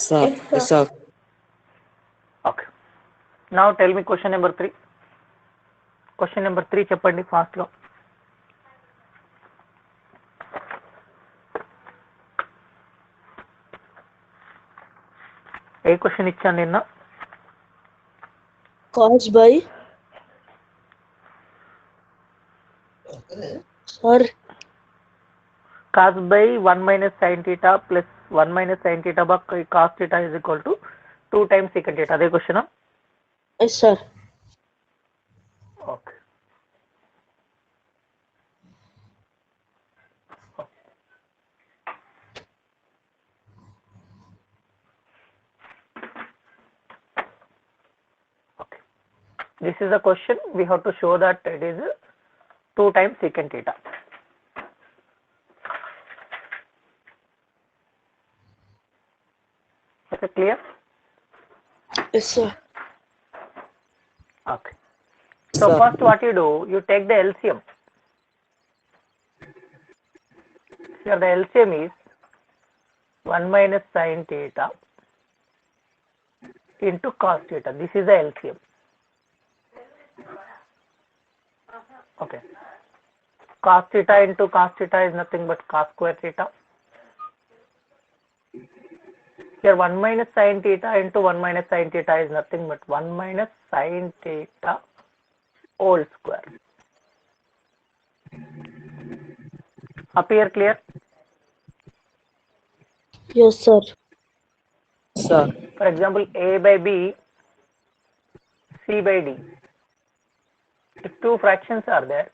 sir. Yes, sir. Okay. Now tell me question number 3. Question number 3 చెప్పండి fast గా. ఏ question ఇచ్చాను నిన్న? Cos by sir cos by 1 minus sin theta plus 1 minus sin theta by cos theta is equal to 2 times secant theta. అదే question. yes sir. Okay. Okay. This is a question. We have to show that it is 2 times secant theta. Is it clear? Yes sir. Okay. So Sir. first what you do, you take the LCM. Here the LCM is 1 minus sin theta into cos theta. This is the LCM. Okay. Cos theta into cos theta is nothing but cos square theta. Here 1 minus sin theta into 1 minus sin theta is nothing but 1 minus sin theta whole square. Up here clear? Yes sir. Sir. For example, A by B, C by D. If two fractions are there,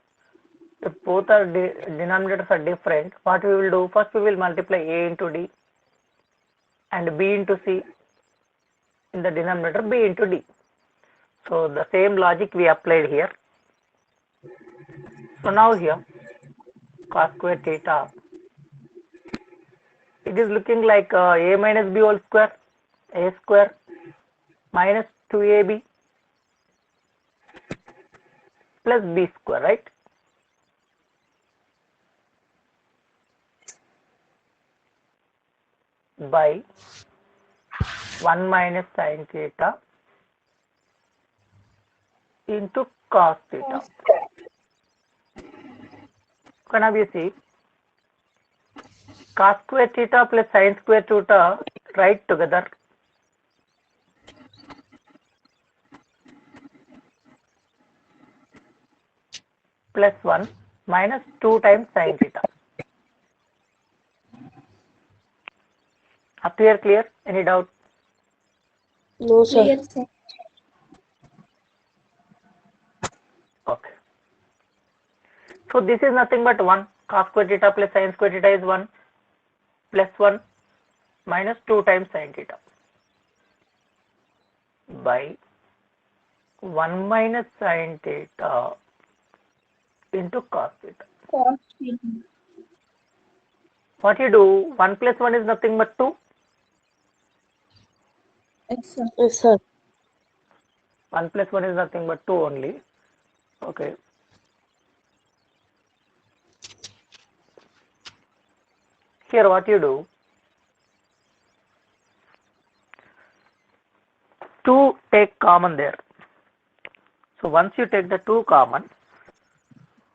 if both are denominators are different, what we will do? First we will multiply A into D and B into C. In the denominator, B into D. So the same logic we applied here. So now here, cos square theta, it is looking like A minus B whole square, A square minus 2AB plus B square, right? By 1 minus sin theta into cos theta. Okay, now you see cos square theta plus sin square theta right together. Plus 1 minus 2 times sin theta. Up here clear? Any doubt? No sir. Okay. So this is nothing but 1. Cos square theta plus sin square theta is 1 plus 1 minus 2 times sin theta by 1 minus sin theta into cos theta. What you do? 1 plus 1 is nothing but 2. Yes sir. 1 plus 1 is nothing but 2 only. Okay. Here what you do? 2 take common there. So once you take the 2 common,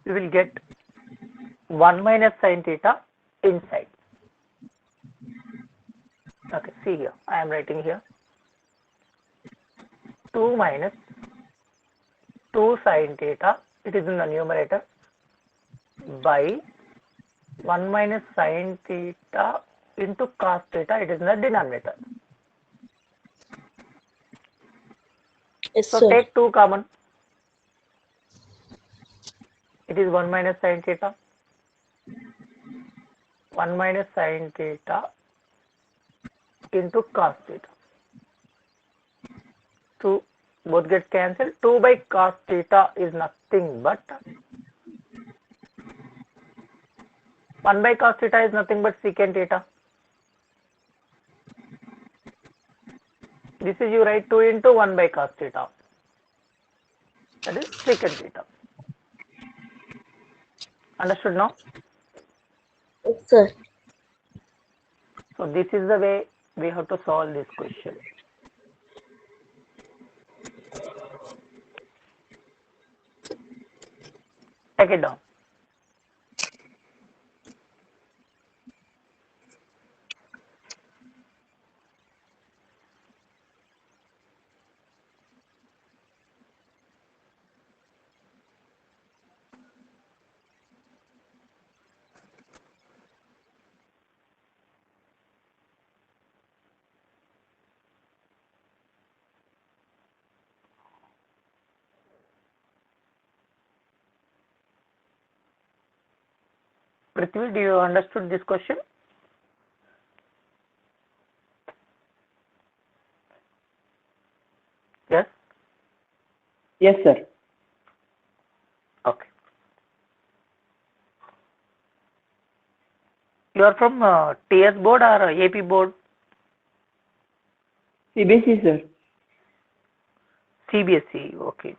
you will get 1 minus sin theta inside. Okay, see here. I am writing here 2 minus 2 sin theta, it is in the numerator, by 1 minus sin theta into cos theta, it is in the denominator. Yes So sir. take 2 common. It is 1 minus sin theta. 1 minus sin theta into cos theta. 2 both get cancelled. 2 by cos theta is nothing but 1 by cos theta is nothing but secant theta. This is you write 2 into 1 by cos theta. That is secant theta. Understood now? Yes sir. So this is the way we have to solve this question. Take it down. Prithvi, do you understood this question? Yes? Yes, sir. Okay. You are from TS board or AP board? CBSE, sir. CBSE, okay.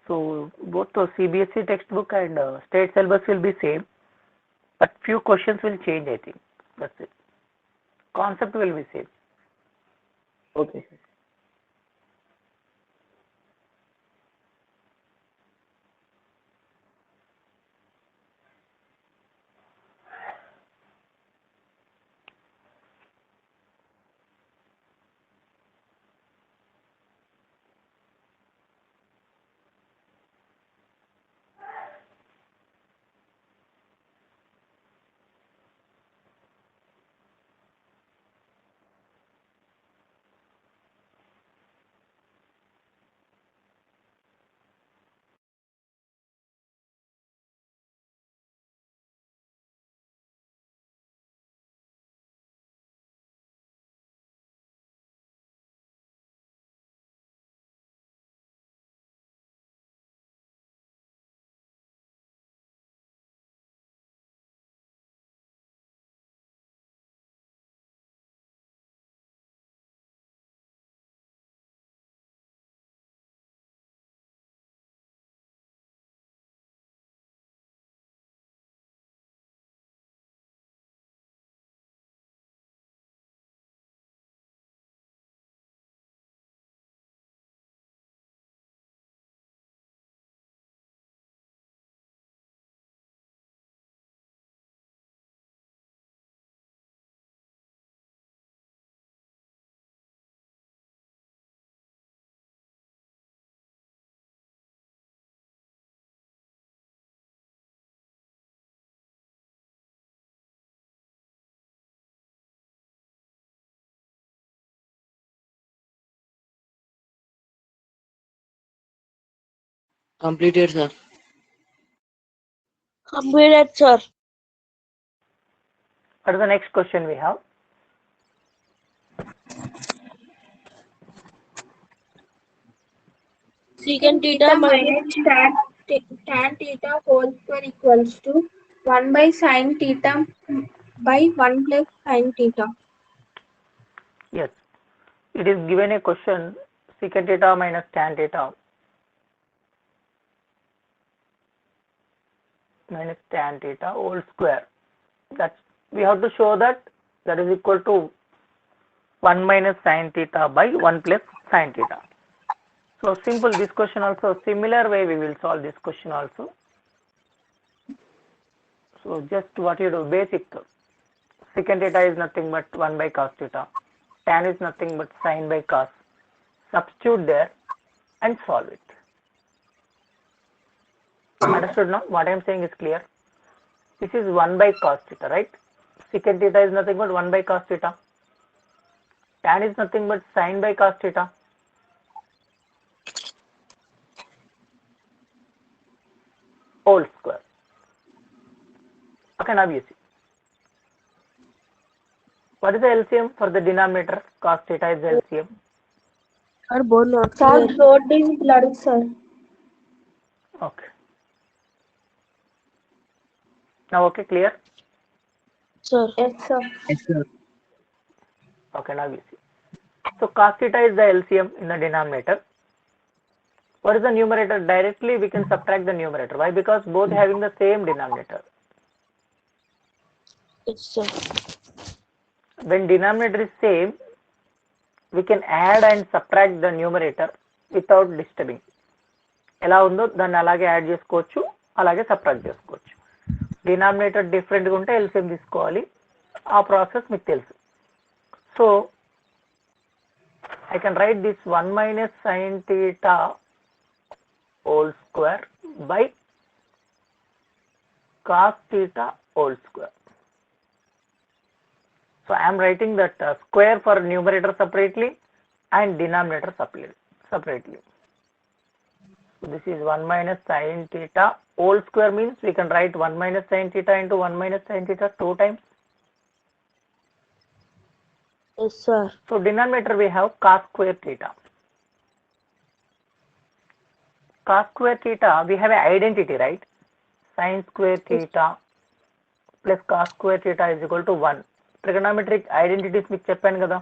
So both the CBSE textbook and state syllabus will be same, but few questions will change, I think. That's it. Concept will be same. Okay, sir. Completed, sir. Completed, sir. What is the next question we have? Secant theta minus tan theta whole square equals to 1 by sin theta by 1 plus sin theta. Yes. It is given a question secant theta minus tan theta whole square. That we have to show that is equal to 1 minus sin theta by 1 plus sin theta. So simple, this question also similar way we will solve this question also. So just what you do, basic. Secant theta is nothing but 1 by cos theta. Tan is nothing but sin by cos. Substitute there and solve it. Understood now? What I am saying is clear. This is 1 by cos theta, right? Secant theta is nothing but 1 by cos theta. Tan is nothing but sin by cos theta. Whole square. Okay, now you see. What is the LCM for the denominator? Cos theta is the LCM. Sir, both not Sir, clear. board is blurred, sir. Okay. Now okay, clear? Sir. Yes, sir. Yes, sir. Okay, now you see. So cos theta is the LCM in the denominator. What is the numerator? Directly we can subtract the numerator. Why? Because both having the same denominator. Yes, sir. When denominator is same, we can add and subtract the numerator without disturbing. ఎలా ఉందో దాన్ని అలాగే add చేసుకోవచ్చు, అలాగే subtract చేసుకోవచ్చు. Denominator డిఫరెంట్గా ఉంటే LCM తీసుకోవాలి. ఆ ప్రాసెస్ మీకు తెలుసు. So I can write this 1 minus sin theta whole square by cos theta whole square. So I am writing that square for numerator separately and denominator separately. So this is 1 minus sin theta whole square means we can write 1 minus sin theta into 1 minus sin theta 2 times. Yes, sir. So denominator we have cos square theta. Cos square theta we have an identity, right? Sin square theta plus cos square theta is equal to 1. Trigonometric identities మీకు చెప్పాను కదా.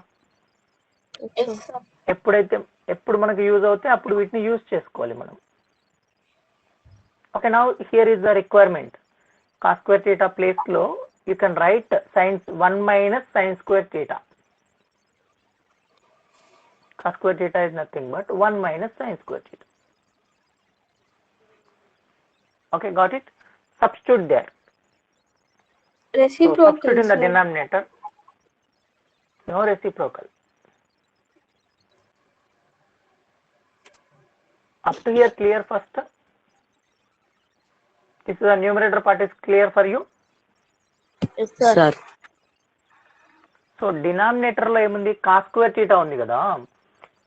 Yes, sir. ఎప్పుడు మనకు use అవుతే అప్పుడు వీటిని use చేసుకోవాలి మనం. Okay, now here is the requirement. Cos square theta place లో you can write sin 1 minus sin square theta. Cos square theta is nothing but 1 minus sin square theta. Okay, got it? Substitute there. So Reciprocal, substitute in the sir. denominator. No reciprocal. Up to here clear first? This is the numerator part is clear for you? Yes, sir. Sir. So denominator లో ఏముంది? Cos square theta ఉంది కదా.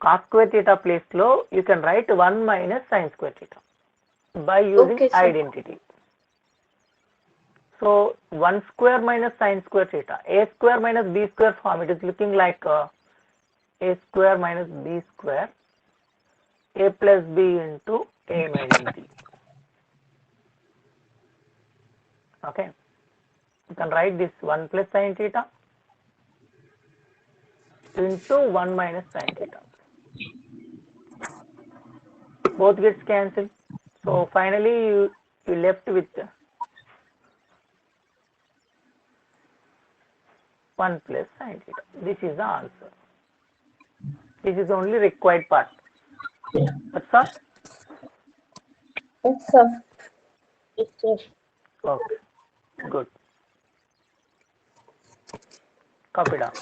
Cos square theta place లో you can write 1 minus sine square theta by using Okay, sir. Identity. So 1 square minus sine square theta, A square minus B square form. It is looking like A square minus B square, A plus B into A minus B. Okay, you can write this 1 plus sin theta into 1 minus sin theta. Both gets cancelled. So finally you left with 1 plus sin theta. This is the answer. This is the only required part. That's all. Yes, sir. Yes, sir. Okay, good. Copy down.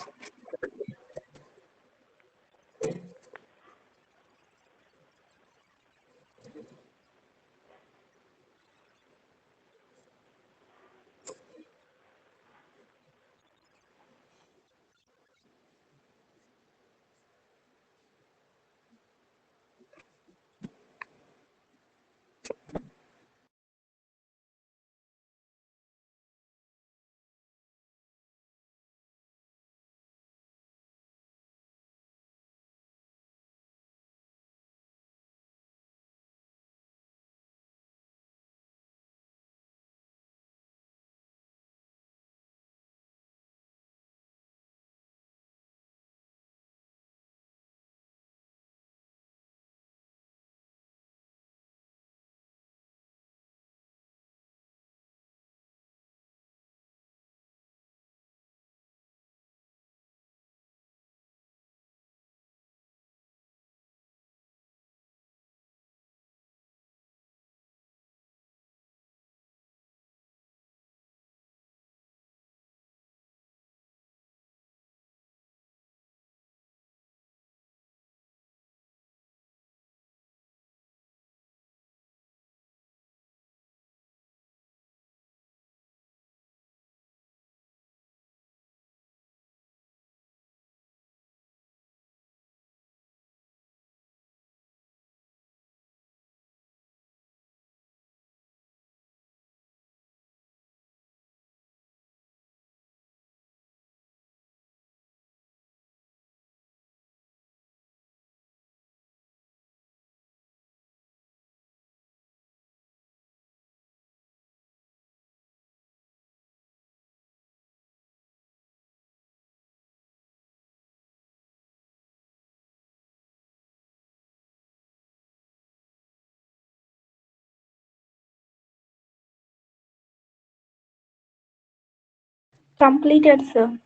Completed, sir.